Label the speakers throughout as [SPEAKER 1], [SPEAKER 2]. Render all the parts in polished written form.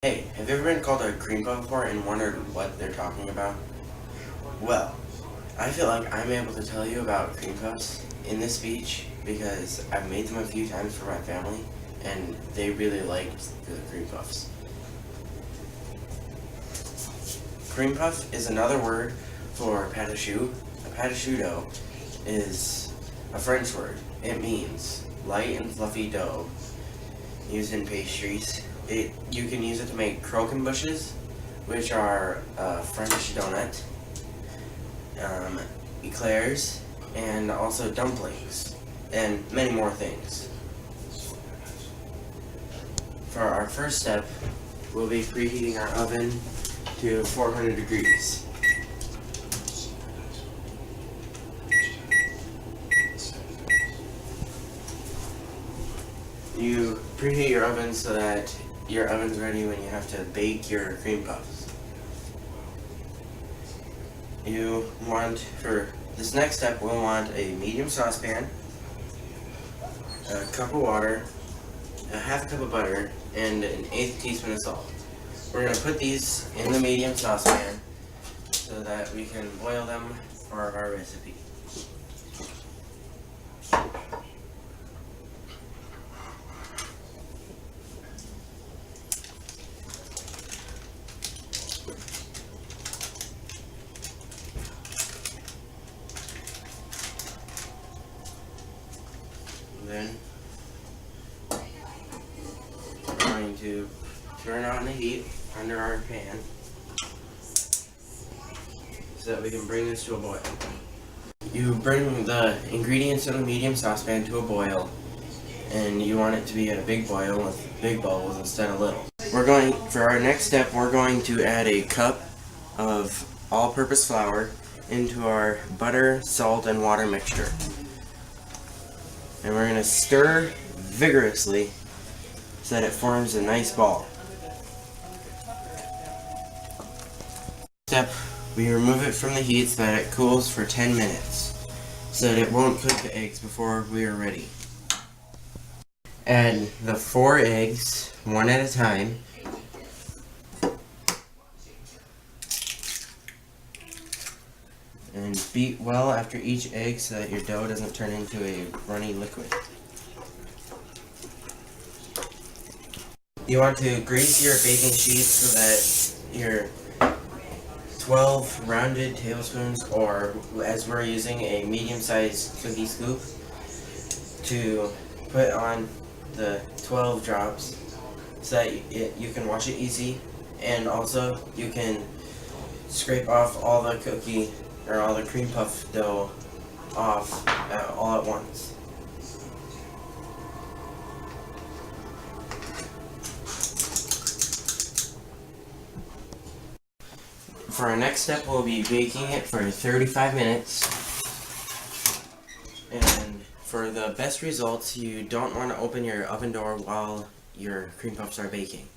[SPEAKER 1] Hey, have you ever been called a cream puff before and wondered what they're talking about? Well, I feel like I'm able to tell you about cream puffs in this speech because I've made them a few times for my family and they really liked the cream puffs. Cream puff is another word for pâte à choux. A pâte à choux dough is a French word. It means light and fluffy dough used in pastries. You can use it to make croquembouches, which are a French donut, eclairs, and also dumplings, and many more things. For our first step, we'll be preheating our oven to 400 degrees. You preheat your oven so that your oven's ready when you have to bake your cream puffs. For this next step, we'll want a medium saucepan, a cup of water, a half cup of butter, and an 1/8 teaspoon of salt. We're going to put these in the medium saucepan so that we can boil them for our recipe. Then we're going to turn on the heat under our pan so that we can bring this to a boil. You bring the ingredients in a medium saucepan to a boil, and you want it to be at a big boil with big bubbles instead of little. For our next step, we're going to add a cup of all-purpose flour into our butter, salt, and water mixture. And we're going to stir vigorously so that it forms a nice ball. Step, we remove it from the heat so that it cools for 10 minutes so that it won't cook the eggs before we are ready. Add the 4 eggs, one at a time. And beat well after each egg so that your dough doesn't turn into a runny liquid. You want to grease your baking sheet so that your 12 rounded tablespoons, or as we're using a medium-sized cookie scoop, to put on the 12 drops so that you can wash it easy, and also you can scrape off all the all the cream puff dough off all at once. For our next step, we'll be baking it for 35 minutes. And for the best results, you don't want to open your oven door while your cream puffs are baking.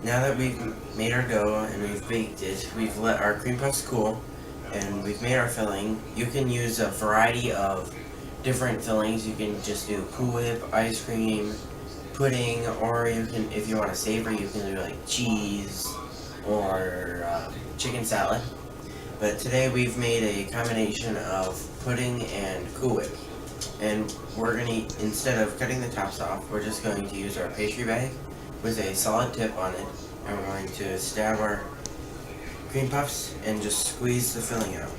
[SPEAKER 1] Now that we've made our dough and we've baked it, we've let our cream puffs cool, and we've made our filling. You can use a variety of different fillings. You can just do Cool Whip, ice cream, pudding, or you can, if you want to savor, you can do like cheese or chicken salad. But today we've made a combination of pudding and Cool Whip. And we're going to, instead of cutting the tops off, we're just going to use our pastry bag with a solid tip on it, and we're going to stab our cream puffs and just squeeze the filling out.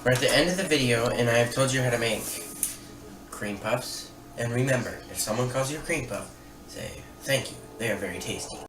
[SPEAKER 1] We're at the end of the video, and I have told you how to make cream puffs. And remember, if someone calls you a cream puff, say, "Thank you, they are very tasty."